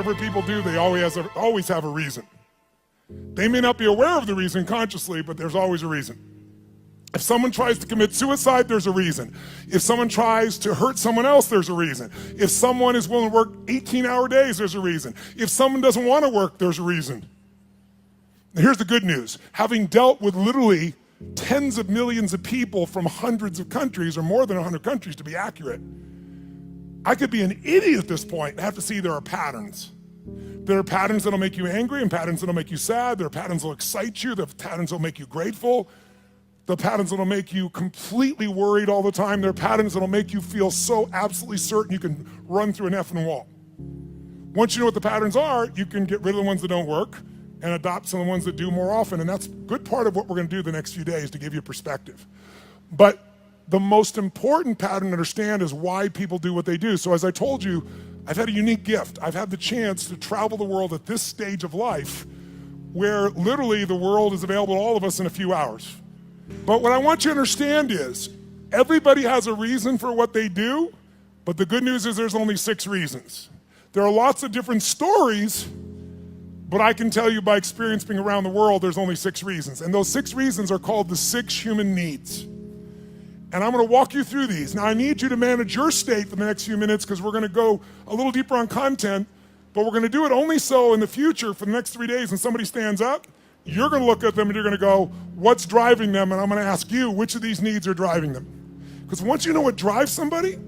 whatever people do, they always have a reason. They may not be aware of the reason consciously, but there's always a reason. If someone tries to commit suicide, there's a reason. If someone tries to hurt someone else, there's a reason. If someone is willing to work 18-hour days, there's a reason. If someone doesn't want to work, there's a reason. And here's the good news. Having dealt with literally tens of millions of people from hundreds of countries, or more than 100 countries to be accurate, I could be an idiot at this point and have to see there are patterns. There are patterns that'll make you angry and patterns that'll make you sad. There are patterns that'll excite you. There are patterns that'll make you grateful. There are patterns that'll make you completely worried all the time. There are patterns that'll make you feel so absolutely certain you can run through an effing wall. Once you know what the patterns are, you can get rid of the ones that don't work and adopt some of the ones that do more often. And that's a good part of what we're gonna do the next few days to give you perspective. But the most important pattern to understand is why people do what they do. So as I told you, I've had a unique gift. I've had the chance to travel the world at this stage of life where literally the world is available to all of us in a few hours. But what I want you to understand is everybody has a reason for what they do, but the good news is there's only 6 reasons. There are lots of different stories, but I can tell you by experience being around the world, there's only 6 reasons. And those 6 reasons are called the 6 human needs. And I'm gonna walk you through these. Now I need you to manage your state for the next few minutes because we're gonna go a little deeper on content, but we're gonna do it only so in the future for the next 3 days when somebody stands up, you're gonna look at them and you're gonna go, what's driving them? And I'm gonna ask you, which of these needs are driving them? Because once you know what drives somebody,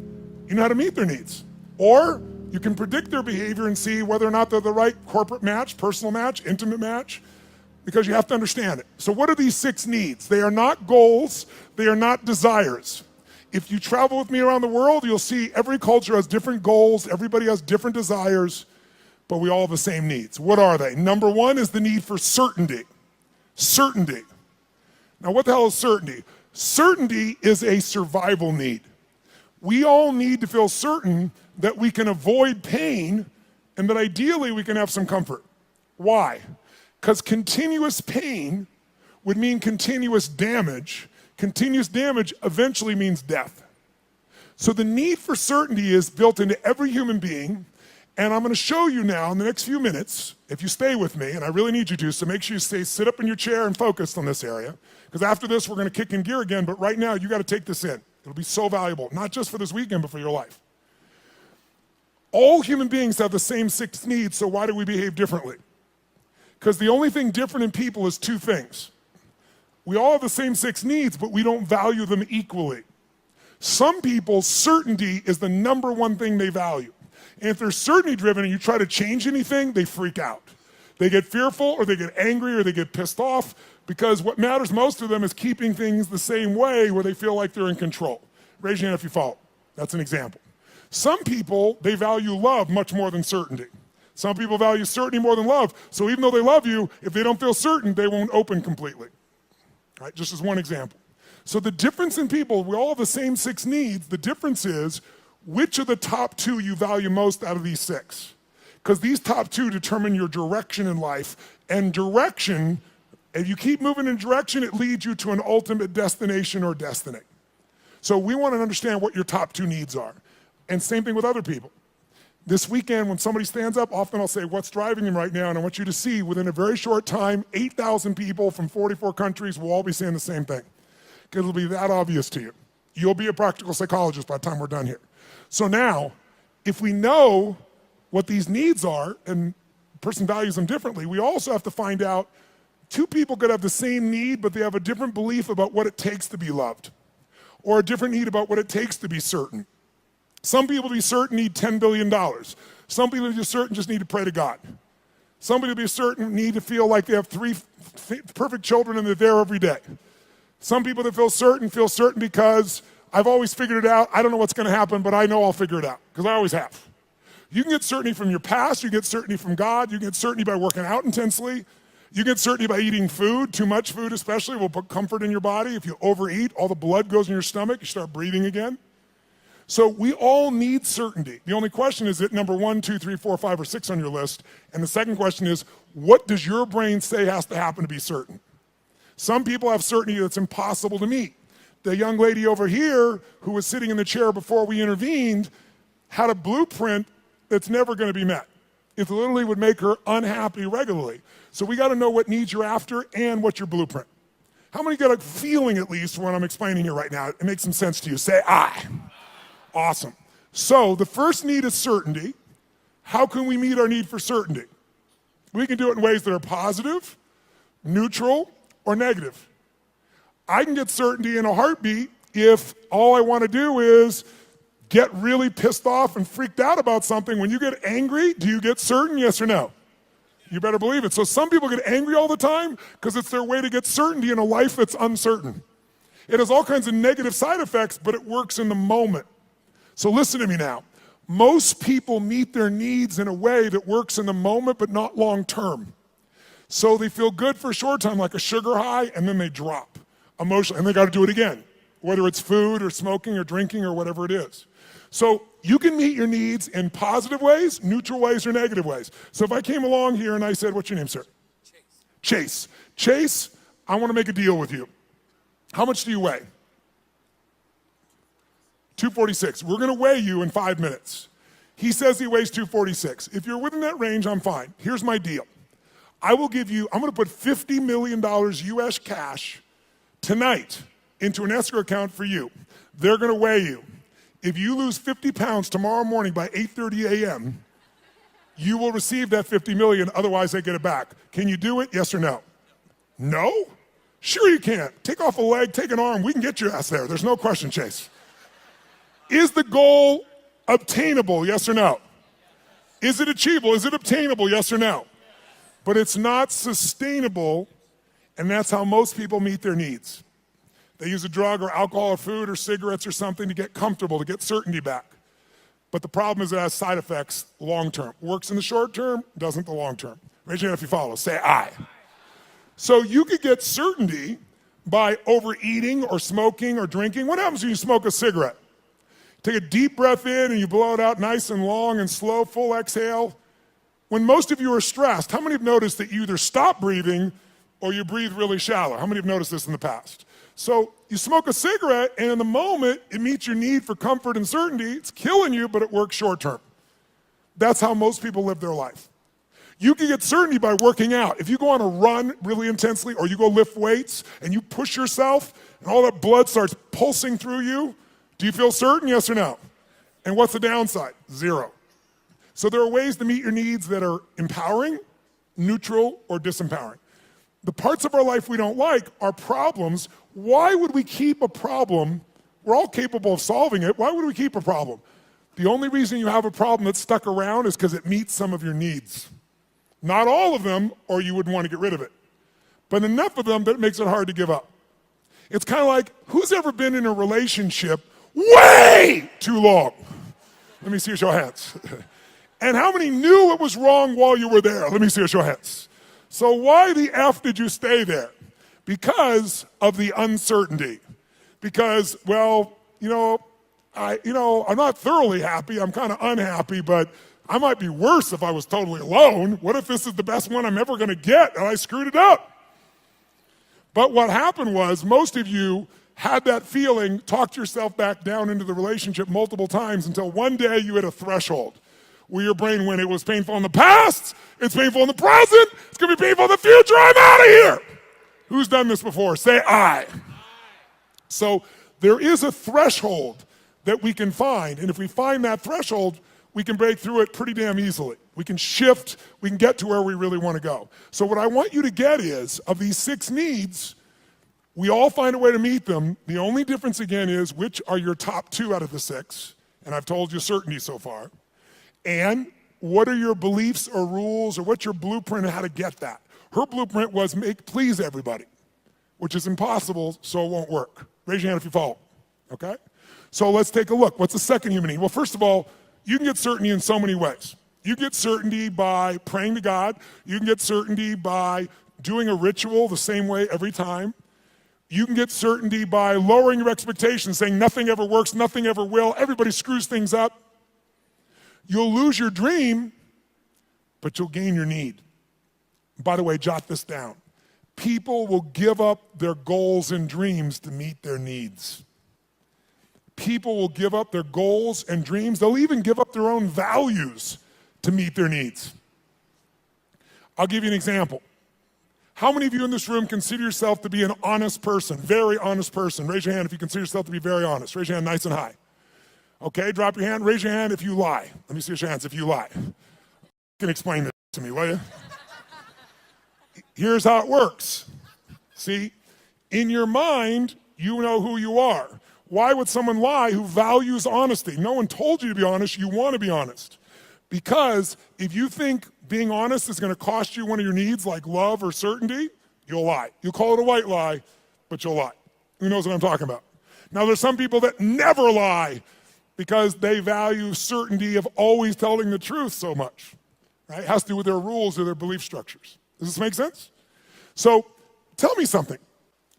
you know how to meet their needs. Or you can predict their behavior and see whether or not they're the right corporate match, personal match, intimate match, because you have to understand it. So what are these 6 needs? They are not goals, they are not desires. If you travel with me around the world, you'll see every culture has different goals, everybody has different desires, but we all have the same needs. What are they? Number 1 is the need for certainty. Certainty. Now what the hell is certainty? Certainty is a survival need. We all need to feel certain that we can avoid pain and that ideally we can have some comfort. Why? Because continuous pain would mean continuous damage. Continuous damage eventually means death. So the need for certainty is built into every human being. And I'm gonna show you now in the next few minutes, if you stay with me, and I really need you to, so make sure you sit up in your chair and focused on this area, because after this, we're gonna kick in gear again, but right now, you gotta take this in. It'll be so valuable, not just for this weekend, but for your life. All human beings have the same 6 needs, so why do we behave differently? Because the only thing different in people is 2 things. We all have the same 6 needs, but we don't value them equally. Some people, certainty is the number 1 thing they value. And if they're certainty driven and you try to change anything, they freak out. They get fearful or they get angry or they get pissed off because what matters most to them is keeping things the same way where they feel like they're in control. Raise your hand if you follow. That's an example. Some people, they value love much more than certainty. Some people value certainty more than love. So even though they love you, if they don't feel certain, they won't open completely. All right, just as one example. So the difference in people, we all have the same 6 needs. The difference is which of the top 2 you value most out of these 6. Because these top 2 determine your direction in life. And direction, if you keep moving in direction, it leads you to an ultimate destination or destiny. So we want to understand what your top 2 needs are. And same thing with other people. This weekend, when somebody stands up, often I'll say, what's driving him right now? And I want you to see, within a very short time, 8,000 people from 44 countries will all be saying the same thing. Because it'll be that obvious to you. You'll be a practical psychologist by the time we're done here. So now, if we know what these needs are, and a person values them differently, we also have to find out 2 people could have the same need, but they have a different belief about what it takes to be loved, or a different need about what it takes to be certain. Some people to be certain need $10 billion. Some people to be certain just need to pray to God. Somebody to be certain need to feel like they have 3 perfect children and they're there every day. Some people that feel certain because I've always figured it out. I don't know what's gonna happen, but I know I'll figure it out, because I always have. You can get certainty from your past, you get certainty from God, you get certainty by working out intensely, you get certainty by eating food. Too much food especially will put comfort in your body. If you overeat, all the blood goes in your stomach, you start breathing again. So we all need certainty. The only question is it number 1, 2, 3, 4, 5, or 6 on your list? And the second question is, what does your brain say has to happen to be certain? Some people have certainty that's impossible to meet. The young lady over here who was sitting in the chair before we intervened had a blueprint that's never going to be met. It literally would make her unhappy regularly. So we got to know what needs you're after and what's your blueprint. How many get a feeling, at least, when I'm explaining here right now? It makes some sense to you. Say, I. Awesome. So the first need is certainty. How can we meet our need for certainty? We can do it in ways that are positive, neutral, or negative. I can get certainty in a heartbeat if all I want to do is get really pissed off and freaked out about something. When you get angry, do you get certain, yes or no? You better believe it. So some people get angry all the time because it's their way to get certainty in a life that's uncertain. It has all kinds of negative side effects, but it works in the moment. So listen to me now. Most people meet their needs in a way that works in the moment, but not long term. So they feel good for a short time, like a sugar high, and then they drop emotionally, and they got to do it again, whether it's food or smoking or drinking or whatever it is. So you can meet your needs in positive ways, neutral ways, or negative ways. So if I came along here and I said, what's your name, sir? Chase. Chase, I want to make a deal with you. How much do you weigh? 246. We're going to weigh you in 5 minutes. He says he weighs 246. If you're within that range, I'm fine. Here's my deal. I'm going to put $50 million US cash tonight into an escrow account for you. They're going to weigh you. If you lose 50 pounds tomorrow morning by 8:30 a.m., you will receive that 50 million, otherwise I get it back. Can you do it, yes or no? No? Sure you can. Take off a leg, take an arm, we can get your ass there. There's no question, Chase. Is the goal obtainable, yes or no? Is it achievable? Is it obtainable, yes or no? But it's not sustainable, and that's how most people meet their needs. They use a drug or alcohol or food or cigarettes or something to get comfortable, to get certainty back. But the problem is it has side effects long term. Works in the short term, doesn't the long term. Raise your hand if you follow. Say I. So you could get certainty by overeating or smoking or drinking. What happens when you smoke a cigarette? Take a deep breath in and you blow it out nice and long and slow, full exhale. When most of you are stressed, how many have noticed that you either stop breathing or you breathe really shallow? How many have noticed this in the past? So you smoke a cigarette, and in the moment, it meets your need for comfort and certainty. It's killing you, but it works short term. That's how most people live their life. You can get certainty by working out. If you go on a run really intensely, or you go lift weights, and you push yourself, and all that blood starts pulsing through you, do you feel certain, yes or no? And what's the downside? Zero. So there are ways to meet your needs that are empowering, neutral, or disempowering. The parts of our life we don't like are problems. Why would we keep a problem? We're all capable of solving it. Why would we keep a problem? The only reason you have a problem that's stuck around is because it meets some of your needs. Not all of them, or you wouldn't want to get rid of it. But enough of them that it makes it hard to give up. It's kind of like, who's ever been in a relationship way too long? Let me see a show of hands. And how many knew it was wrong while you were there? Let me see a show of hands. So why the F did you stay there? Because of the uncertainty. Because, well, I'm not thoroughly happy. I'm kind of unhappy, but I might be worse if I was totally alone. What if this is the best one I'm ever going to get and I screwed it up? But what happened was most of you had that feeling, talked yourself back down into the relationship multiple times until one day you hit a threshold where your brain went, it was painful in the past, it's painful in the present, it's going to be painful in the future, I'm out of here. Who's done this before? Say I. So there is a threshold that we can find, and if we find that threshold, we can break through it pretty damn easily. We can shift, we can get to where we really want to go. So what I want you to get is, of these 6 needs, we all find a way to meet them. The only difference again is which are your top 2 out of the 6, and I've told you certainty so far. And what are your beliefs or rules, or what's your blueprint on how to get that? Her blueprint was please everybody, which is impossible, so it won't work. Raise your hand if you follow, okay? So let's take a look. What's the second human need? Well, first of all, you can get certainty in so many ways. You get certainty by praying to God. You can get certainty by doing a ritual the same way every time. You can get certainty by lowering your expectations, saying nothing ever works, nothing ever will, everybody screws things up. You'll lose your dream, but you'll gain your need. By the way, jot this down. People will give up their goals and dreams to meet their needs. People will give up their goals and dreams. They'll even give up their own values to meet their needs. I'll give you an example. How many of you in this room consider yourself to be an honest person, very honest person? Raise your hand if you consider yourself to be very honest. Raise your hand nice and high. Okay, drop your hand. Raise your hand if you lie. Let me see your hands if you lie. You can explain this to me, will you? Here's how it works. See, in your mind, you know who you are. Why would someone lie who values honesty? No one told you to be honest. You want to be honest. Because if you think being honest is going to cost you one of your needs like love or certainty, you'll lie. You'll call it a white lie, but you'll lie. Who knows what I'm talking about? Now, there's some people that never lie because they value certainty of always telling the truth so much. Right? It has to do with their rules or their belief structures. Does this make sense? So tell me something.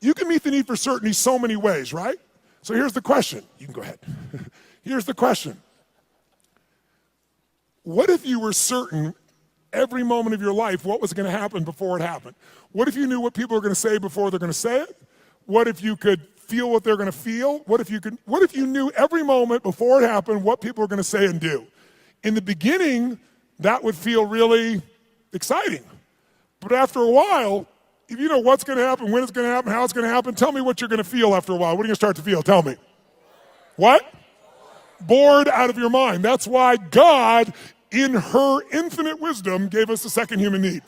You can meet the need for certainty so many ways, right? So here's the question. You can go ahead. Here's the question. What if you were certain every moment of your life what was going to happen before it happened? What if you knew what people are going to say before they're going to say it? What if you could feel what they're going to feel? What if you knew every moment before it happened what people are going to say and do? In the beginning, that would feel really exciting. But after a while, if you know what's going to happen, when it's going to happen, how it's going to happen, tell me what you're going to feel after a while. What are you going to start to feel? Tell me. What? Bored out of your mind. That's why God, in her infinite wisdom, gave us a second human need.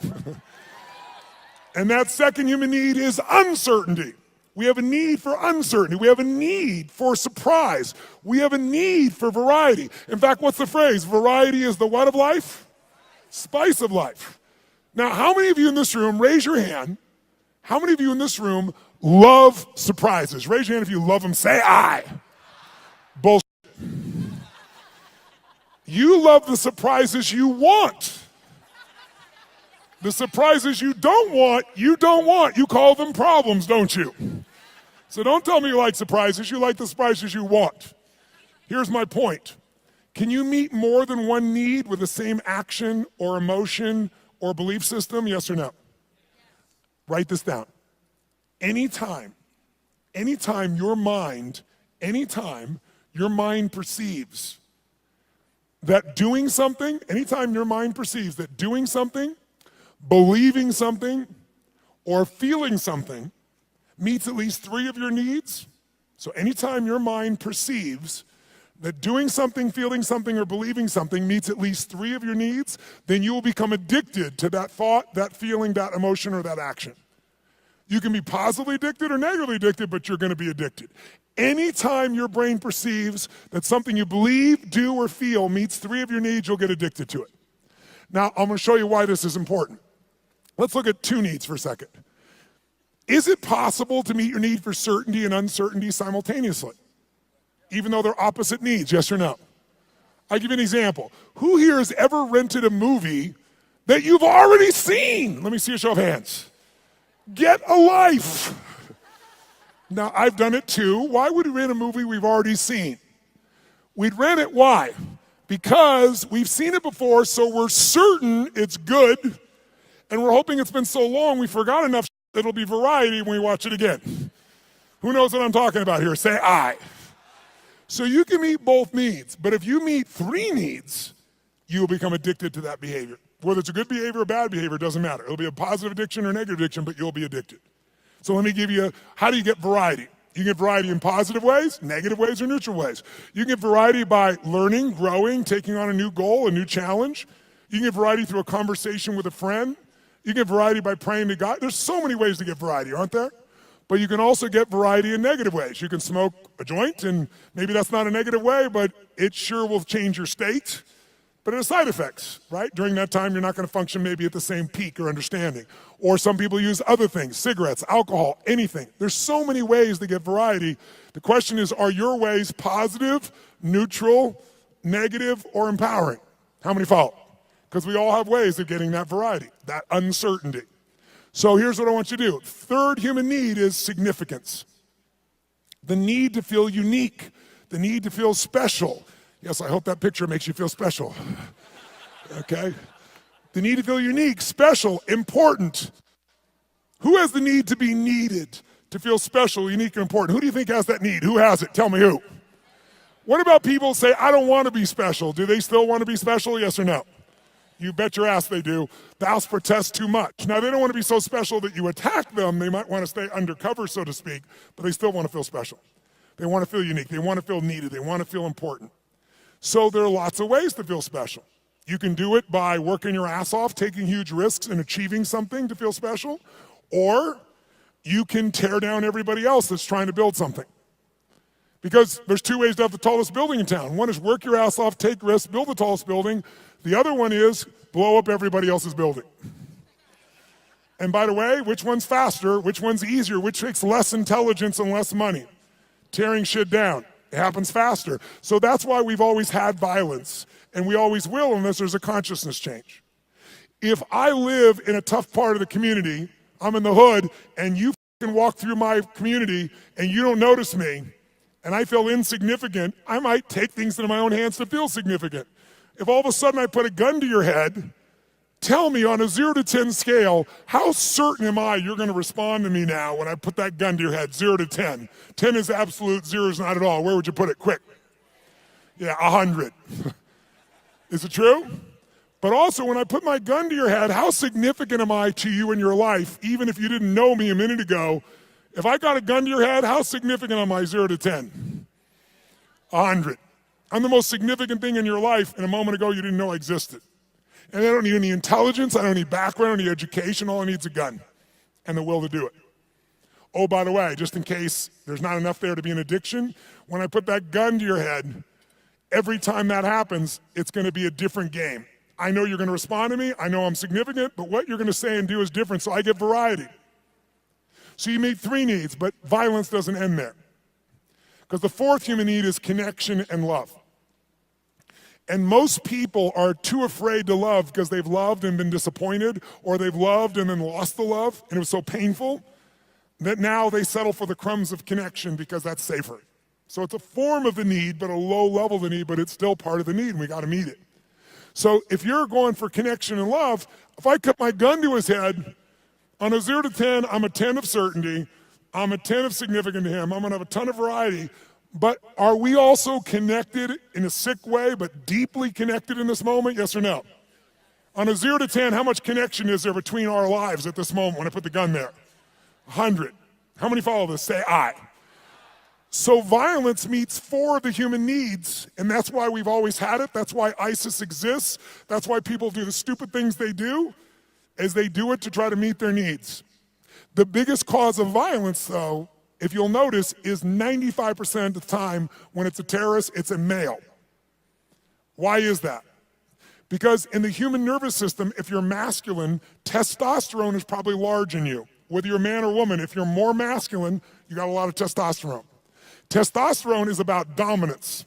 And that second human need is uncertainty. We have a need for uncertainty. We have a need for surprise. We have a need for variety. In fact, what's the phrase? Variety is the what of life? Spice of life. Now, how many of you in this room, raise your hand, how many of you in this room love surprises? Raise your hand if you love them. Say I. Bullshit. You love the surprises you want. The surprises you don't want, you don't want. You call them problems, don't you? So don't tell me you like surprises. You like the surprises you want. Here's my point. Can you meet more than one need with the same action or emotion or belief system? Yes or no? Write this down. Anytime your mind perceives that doing something, believing something, or feeling something meets at least three of your needs. So anytime your mind perceives that doing something, feeling something, or believing something meets at least three of your needs, then you will become addicted to that thought, that feeling, that emotion, or that action. You can be positively addicted or negatively addicted, but you're going to be addicted. Anytime your brain perceives that something you believe, do, or feel meets three of your needs, you'll get addicted to it. Now, I'm going to show you why this is important. Let's look at two needs for a second. Is it possible to meet your need for certainty and uncertainty simultaneously, even though they're opposite needs, yes or no? I'll give you an example. Who here has ever rented a movie that you've already seen? Let me see a show of hands. Get a life. Now, I've done it too. Why would we rent a movie we've already seen? We'd rent it, why? Because we've seen it before, so we're certain it's good, and we're hoping it's been so long we forgot enough it'll be variety when we watch it again. Who knows what I'm talking about here? Say I. So you can meet both needs, but if you meet three needs, you'll become addicted to that behavior. Whether it's a good behavior or bad behavior, doesn't matter. It'll be a positive addiction or negative addiction, but you'll be addicted. So let me give you how do you get variety? You get variety in positive ways, negative ways, or neutral ways. You can get variety by learning, growing, taking on a new goal, a new challenge. You can get variety through a conversation with a friend. You can get variety by praying to God. There's so many ways to get variety, aren't there? But you can also get variety in negative ways. You can smoke a joint, and maybe that's not a negative way, but it sure will change your state. But it has side effects, right? During that time, you're not going to function maybe at the same peak or understanding. Or some people use other things, cigarettes, alcohol, anything. There's so many ways to get variety. The question is, are your ways positive, neutral, negative, or empowering? How many follow? Because we all have ways of getting that variety, that uncertainty. So here's what I want you to do. Third human need is significance. The need to feel unique, the need to feel special. Yes, I hope that picture makes you feel special. Okay? The need to feel unique, special, important. Who has the need to be needed, to feel special, unique, and important? Who do you think has that need? Who has it? Tell me who. What about people who say, I don't want to be special? Do they still want to be special? Yes or no? You bet your ass they do. Thou protest too much. Now, they don't want to be so special that you attack them. They might want to stay undercover, so to speak, but they still want to feel special. They want to feel unique. They want to feel needed. They want to feel important. So there are lots of ways to feel special. You can do it by working your ass off, taking huge risks and achieving something to feel special, or you can tear down everybody else that's trying to build something. Because there's two ways to have the tallest building in town. One is work your ass off, take risks, build the tallest building. The other one is blow up everybody else's building. And by the way, which one's faster? Which one's easier? Which takes less intelligence and less money? Tearing shit down. It happens faster. So that's why we've always had violence, and we always will unless there's a consciousness change. If I live in a tough part of the community, I'm in the hood, and you can walk through my community and you don't notice me, and I feel insignificant, I might take things into my own hands to feel significant. If all of a sudden I put a gun to your head, tell me on a 0 to 10 scale, how certain am I you're going to respond to me now when I put that gun to your head, 0 to 10? 10 is absolute, 0 is not at all. Where would you put it? Quick. Yeah, 100. Is it true? But also, when I put my gun to your head, how significant am I to you in your life, even if you didn't know me a minute ago? If I got a gun to your head, how significant am I, 0 to 10? 100. I'm the most significant thing in your life, and a moment ago you didn't know I existed. And I don't need any intelligence, I don't need background, I don't need education, all I need is a gun and the will to do it. Oh, by the way, just in case there's not enough there to be an addiction, when I put that gun to your head, every time that happens, it's going to be a different game. I know you're going to respond to me, I know I'm significant, but what you're going to say and do is different, so I get variety. So you meet 3 needs, but violence doesn't end there. Because the 4th human need is connection and love. And most people are too afraid to love because they've loved and been disappointed, or they've loved and then lost the love, and it was so painful that now they settle for the crumbs of connection because that's safer. So it's a form of the need, but a low level of the need, but it's still part of the need, and we got to meet it. So if you're going for connection and love, if I cut my gun to his head, on a 0 to 10, I'm a 10 of certainty, I'm a 10 of significant to him, I'm going to have a ton of variety. But are we also connected in a sick way, but deeply connected in this moment? Yes or no? On a 0 to 10, how much connection is there between our lives at this moment when I put the gun there? 100. How many follow this? Say I. So violence meets 4 of the human needs, and that's why we've always had it. That's why ISIS exists. That's why people do the stupid things they do, is they do it to try to meet their needs. The biggest cause of violence, though, if you'll notice, is 95% of the time when it's a terrorist, it's a male. Why is that? Because in the human nervous system, if you're masculine, testosterone is probably large in you. Whether you're a man or woman, if you're more masculine, you got a lot of testosterone. Testosterone is about dominance.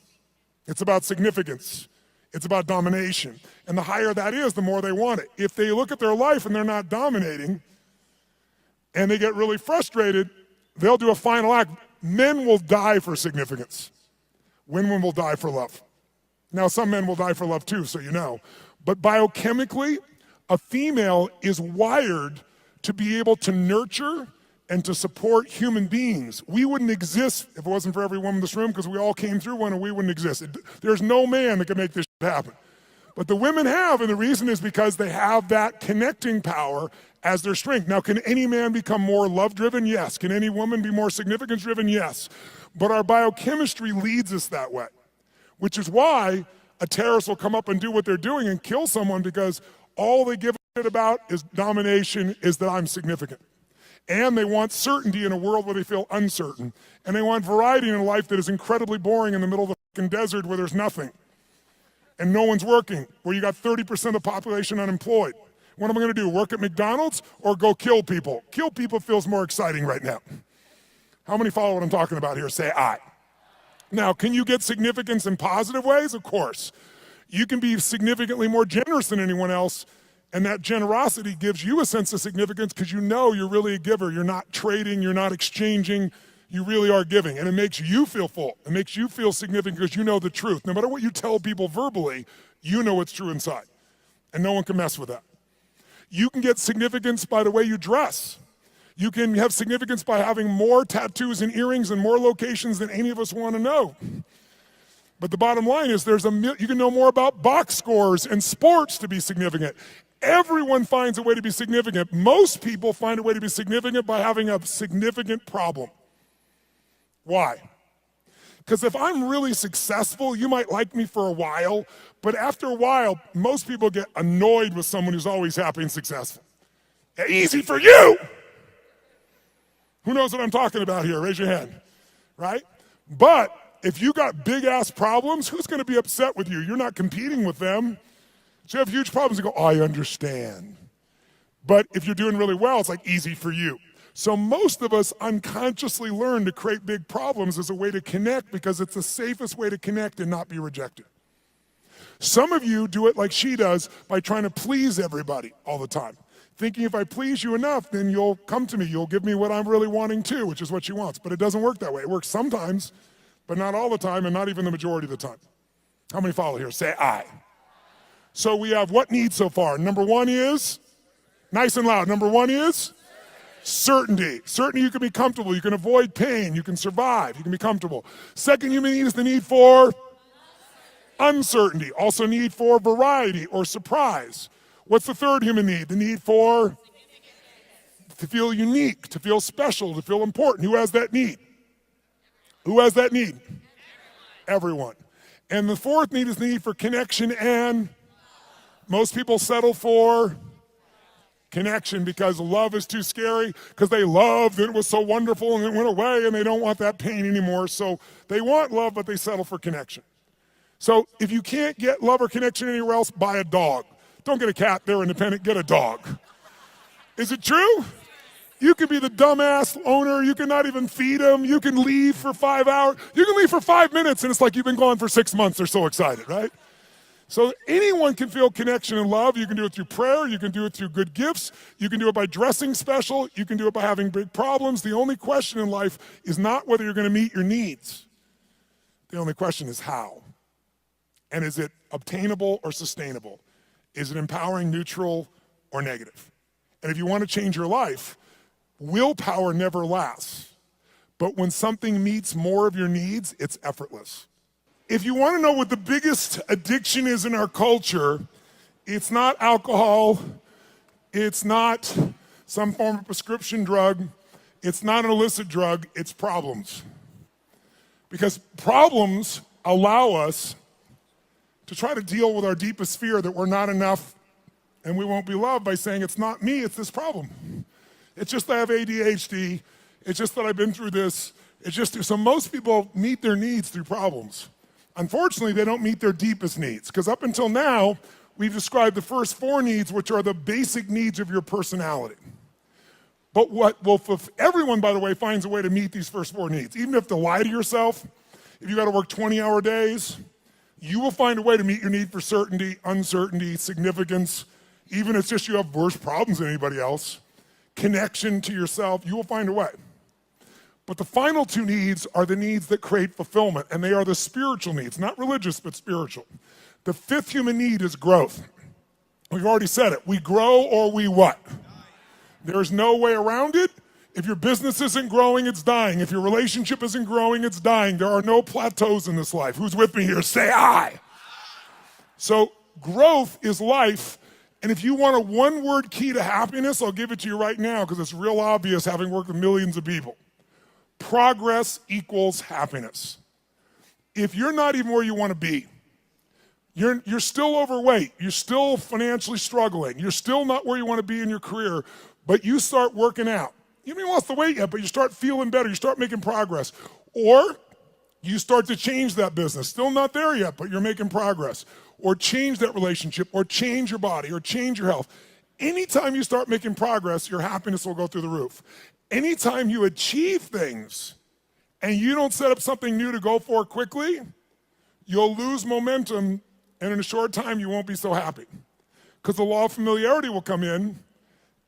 It's about significance. It's about domination. And the higher that is, the more they want it. If they look at their life and they're not dominating, and they get really frustrated, they'll do a final act. Men will die for significance. Women will die for love. Now, some men will die for love too, so you know. But biochemically, a female is wired to be able to nurture and to support human beings. We wouldn't exist if it wasn't for every woman in this room, because we all came through one and we wouldn't exist. There's no man that can make this shit happen. But the women have, and the reason is because they have that connecting power as their strength. Now, can any man become more love-driven? Yes. Can any woman be more significance-driven? Yes. But our biochemistry leads us that way, which is why a terrorist will come up and do what they're doing and kill someone, because all they give a shit about is domination, is that I'm significant. And they want certainty in a world where they feel uncertain. And they want variety in a life that is incredibly boring in the middle of the fucking desert where there's nothing. And no one's working, where you got 30% of the population unemployed. What am I going to do, work at McDonald's or go kill people? Kill people feels more exciting right now. How many follow what I'm talking about here? Say I. Now, can you get significance in positive ways? Of course. You can be significantly more generous than anyone else, and that generosity gives you a sense of significance because you know you're really a giver. You're not trading, you're not exchanging, you really are giving. And it makes you feel full. It makes you feel significant because you know the truth. No matter what you tell people verbally, you know what's true inside. And no one can mess with that. You can get significance by the way you dress. You can have significance by having more tattoos and earrings in more locations than any of us want to know. But the bottom line is you can know more about box scores and sports to be significant. Everyone finds a way to be significant. Most people find a way to be significant by having a significant problem. Why? Because if I'm really successful, you might like me for a while, but after a while, most people get annoyed with someone who's always happy and successful. Easy for you! Who knows what I'm talking about here? Raise your hand, right? But if you got big-ass problems, who's going to be upset with you? You're not competing with them. So you have huge problems, you go, I understand. But if you're doing really well, it's like easy for you. So most of us unconsciously learn to create big problems as a way to connect because it's the safest way to connect and not be rejected. Some of you do it like she does by trying to please everybody all the time. Thinking if I please you enough, then you'll come to me. You'll give me what I'm really wanting too, which is what she wants. But it doesn't work that way. It works sometimes, but not all the time and not even the majority of the time. How many follow here? Say I. So we have what needs so far? Number one is, nice and loud, number one is certainty. Certainty you can be comfortable, you can avoid pain, you can survive, you can be comfortable. Second human need is the need for uncertainty. Also need for variety or surprise. What's the third human need? The need for to feel unique, to feel special, to feel important. Who has that need? Who has that need? Everyone. And the fourth need is the need for connection, and most people settle for connection because love is too scary, because they loved and it was so wonderful and it went away and they don't want that pain anymore. So they want love, but they settle for connection. So if you can't get love or connection anywhere else, buy a dog. Don't get a cat, they're independent, get a dog. Is it true? You can be the dumbass owner, you can not even feed them, you can leave for 5 hours, you can leave for 5 minutes and it's like you've been gone for 6 months, they're so excited, right? So anyone can feel connection and love. You can do it through prayer, you can do it through good gifts, you can do it by dressing special, you can do it by having big problems. The only question in life is not whether you're gonna meet your needs. The only question is how. And is it obtainable or sustainable? Is it empowering, neutral, or negative? And if you want to change your life, willpower never lasts. But when something meets more of your needs, it's effortless. If you want to know what the biggest addiction is in our culture, it's not alcohol, it's not some form of prescription drug, it's not an illicit drug, it's problems. Because problems allow us to try to deal with our deepest fear that we're not enough and we won't be loved by saying, it's not me, it's this problem. It's just that I have ADHD, it's just that I've been through this, so most people meet their needs through problems. Unfortunately, they don't meet their deepest needs, because up until now, we've described the first 4 needs, which are the basic needs of your personality. But everyone, by the way, finds a way to meet these first 4 needs. Even if you have to lie to yourself, if you gotta work 20-hour days, you will find a way to meet your need for certainty, uncertainty, significance, even if it's just you have worse problems than anybody else, connection to yourself, you will find a way. But the final 2 needs are the needs that create fulfillment, and they are the spiritual needs, not religious, but spiritual. The 5th human need is growth. We've already said it. We grow or we what? There's no way around it. If your business isn't growing, it's dying. If your relationship isn't growing, it's dying. There are no plateaus in this life. Who's with me here? Say I. So growth is life. And if you want a one-word key to happiness, I'll give it to you right now because it's real obvious having worked with millions of people. Progress equals happiness. If you're not even where you want to be, you're still overweight, you're still financially struggling, you're still not where you want to be in your career, but you start working out. You haven't even lost the weight yet, but you start feeling better, you start making progress. Or you start to change that business, still not there yet, but you're making progress. Or change that relationship, or change your body, or change your health. Anytime you start making progress, your happiness will go through the roof. Anytime you achieve things and you don't set up something new to go for quickly, you'll lose momentum, and in a short time you won't be so happy. Because the law of familiarity will come in,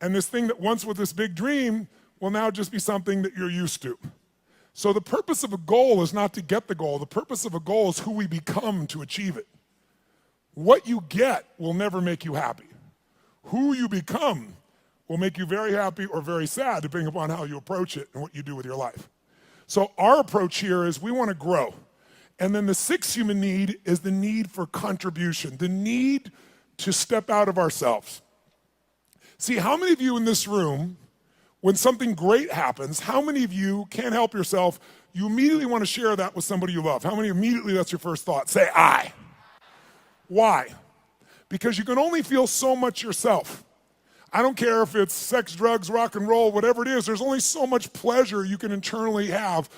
and this thing that once was this big dream will now just be something that you're used to. So the purpose of a goal is not to get the goal. The purpose of a goal is who we become to achieve it. What you get will never make you happy. Who you become will make you very happy or very sad, depending upon how you approach it and what you do with your life. So our approach here is we want to grow. And then the sixth human need is the need for contribution, the need to step out of ourselves. See, how many of you in this room, when something great happens, how many of you can't help yourself, you immediately want to share that with somebody you love? How many immediately that's your first thought? Say, I. Why? Because you can only feel so much yourself. I don't care if it's sex, drugs, rock and roll, whatever it is, there's only so much pleasure you can internally have.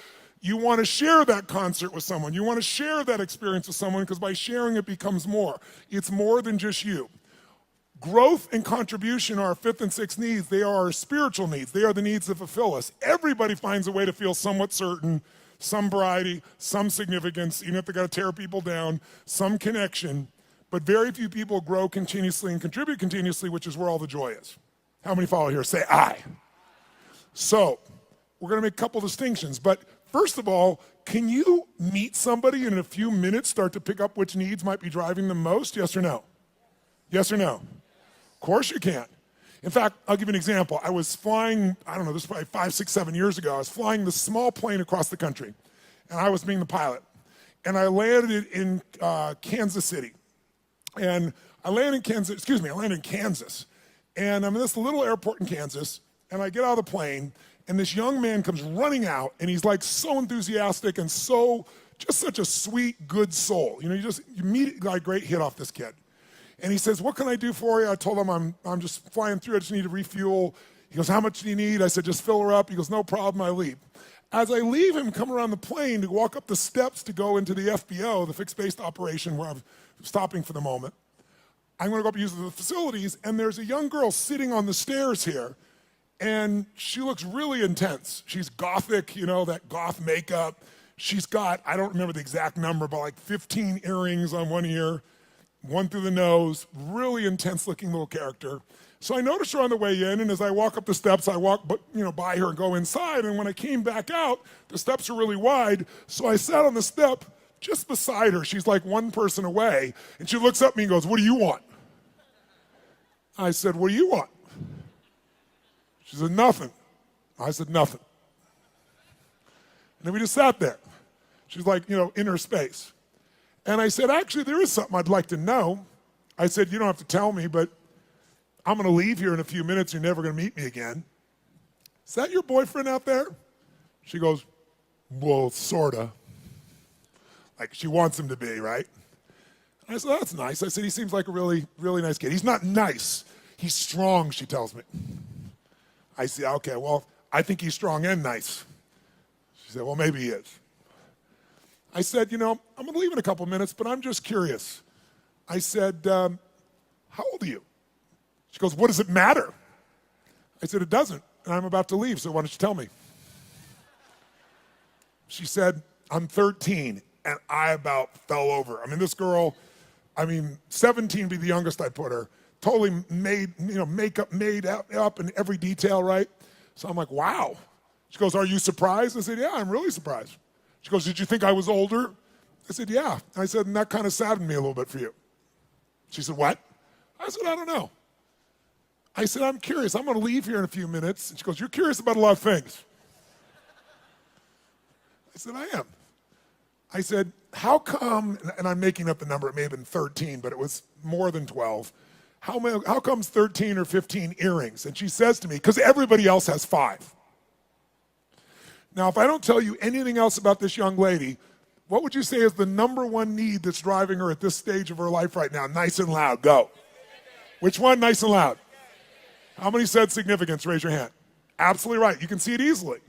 You want to share that concert with someone. You want to share that experience with someone because by sharing it becomes more. It's more than just you. Growth and contribution are our fifth and sixth needs. They are our spiritual needs. They are the needs that fulfill us. Everybody finds a way to feel somewhat certain, some variety, some significance, even if they got to tear people down, some connection. But very few people grow continuously and contribute continuously, which is where all the joy is. How many follow here? Say I. So we're going to make a couple distinctions. But first of all, can you meet somebody and in a few minutes start to pick up which needs might be driving them most? Yes or no? Yes or no? Of course you can. In fact, I'll give you an example. I was flying, I don't know, this was probably 5, 6, 7 years ago. I was flying this small plane across the country, and I was being the pilot. And I landed in Kansas City. And I landed in Kansas. And I'm in this little airport in Kansas, and I get out of the plane, and this young man comes running out, and he's like so enthusiastic and just such a sweet, good soul. You know, you immediately got a great hit off this kid. And he says, what can I do for you? I told him I'm just flying through. I just need to refuel. He goes, how much do you need? I said, just fill her up. He goes, no problem. I leave. As I leave him, come around the plane to walk up the steps to go into the FBO, the fixed-based operation where I'm stopping for the moment. I'm going to go up and use the facilities, and there's a young girl sitting on the stairs here, and she looks really intense. She's gothic, you know, that goth makeup. She's got, I don't remember the exact number, but like 15 earrings on one ear, one through the nose, really intense-looking little character. So I noticed her on the way in, and as I walk up the steps, I walk by her and go inside, and when I came back out, the steps are really wide, so I sat on the step just beside her. She's like one person away, and she looks up at me and goes, what do you want? I said, what do you want? She said, nothing. I said, nothing. And then we just sat there. She's like, in her space. And I said, actually, there is something I'd like to know. I said, you don't have to tell me, but I'm going to leave here in a few minutes. You're never going to meet me again. Is that your boyfriend out there? She goes, well, sort of. Like she wants him to be, right? And I said, that's nice. I said, he seems like a really, really nice kid. He's not nice. He's strong, she tells me. I said, okay, well, I think he's strong and nice. She said, well, maybe he is. I said, I'm going to leave in a couple minutes, but I'm just curious. I said, how old are you? She goes, what does it matter? I said, it doesn't, and I'm about to leave, so why don't you tell me? She said, I'm 13, and I about fell over. This girl, 17 would be the youngest I put her, totally made, makeup made up in every detail, right? So I'm like, wow. She goes, are you surprised? I said, yeah, I'm really surprised. She goes, did you think I was older? I said, yeah. I said, and that kind of saddened me a little bit for you. She said, what? I said, I don't know. I said, I'm curious. I'm going to leave here in a few minutes. And she goes, you're curious about a lot of things. I said, I am. I said, how come, and I'm making up the number, it may have been 13, but it was more than 12. How comes 13 or 15 earrings? And she says to me, because everybody else has 5. Now, if I don't tell you anything else about this young lady, what would you say is the number one need that's driving her at this stage of her life right now? Nice and loud, go. Which one, nice and loud? How many said significance? Raise your hand. Absolutely right. You can see it easily.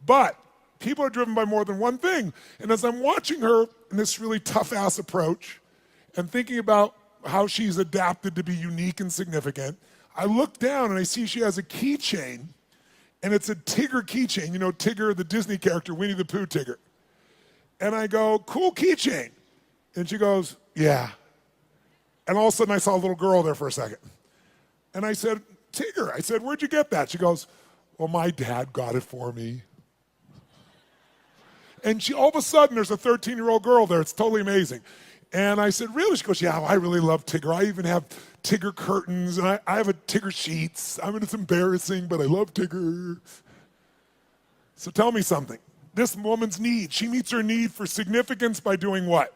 But people are driven by more than one thing. And as I'm watching her in this really tough-ass approach and thinking about how she's adapted to be unique and significant, I look down and I see she has a keychain, and it's a Tigger keychain. You know Tigger, the Disney character, Winnie the Pooh Tigger. And I go, cool keychain. And she goes, yeah. And all of a sudden I saw a little girl there for a second. And I said, Tigger, I said, where'd you get that? She goes, well, my dad got it for me. And all of a sudden, there's a 13-year-old girl there. It's totally amazing. And I said, really? She goes, yeah, I really love Tigger. I even have Tigger curtains, and I have a Tigger sheets. It's embarrassing, but I love Tigger. So tell me something. this woman's need. She meets her need for significance by doing what?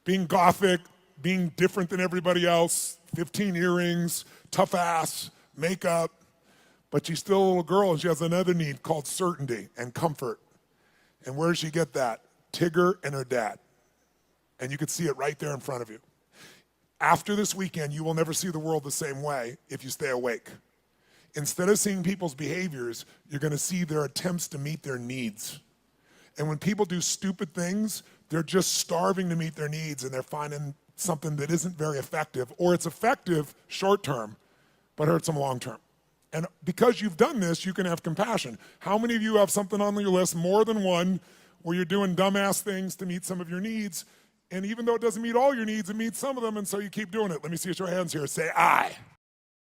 Being gothic, being different than everybody else, 15 earrings, tough ass, makeup. But she's still a little girl and she has another need called certainty and comfort. And where does she get that? Tigger and her dad. And you can see it right there in front of you. After this weekend, you will never see the world the same way if you stay awake. Instead of seeing people's behaviors, you're going to see their attempts to meet their needs. And when people do stupid things, they're just starving to meet their needs and they're finding something that isn't very effective, or it's effective short term, but hurts them long term. And because you've done this, you can have compassion. How many of you have something on your list, more than one, where you're doing dumbass things to meet some of your needs, and even though it doesn't meet all your needs, it meets some of them, and so you keep doing it? Let me see your hands here. Say, I.